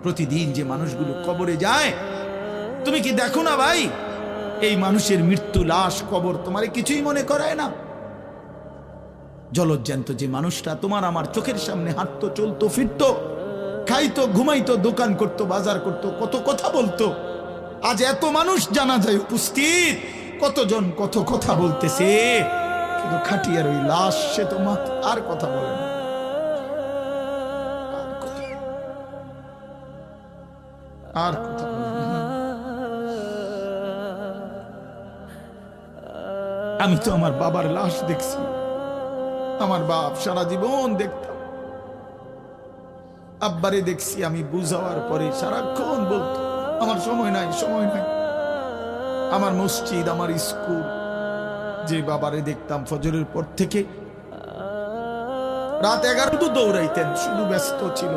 প্রতিদিন যে মানুষগুলো কবরে যায়, তুমি কি দেখো না ভাই, এই মানুষের মৃত্যু, লাশ, কবর তোমারে কিছুই মনে করায় না? জলজ্জান্ত যে মানুষটা তোমার আমার চোখের সামনে হাঁটতো, চলতো, ফিরতো, খাইতো, ঘুমাইতো, দোকান করতো, বাজার করতো, কত কথা বলতো, আজ এত মানুষ জানা যায় উপস্থিত, কতজন কত কথা বলতেছে, কিন্তু খাটিয়ার ওই লাশ, সে তো আর কথা বলে না। আর কথা বলে না। আমি তো আমার বাবার লাশ দেখছি, আমার বাপ সারা জীবন দেখতাম, আব্বারে দেখছি আমি বুঝাওয়ার পরে সারাক্ষণ বলতো আমার সময় নাই, সময় নাই। আমার মসজিদ, আমার স্কুল, যে বাবারে দেখতাম ফজরের পর থেকে রাত 11 দৌড়াইতেন, শুধু ব্যস্ত ছিল।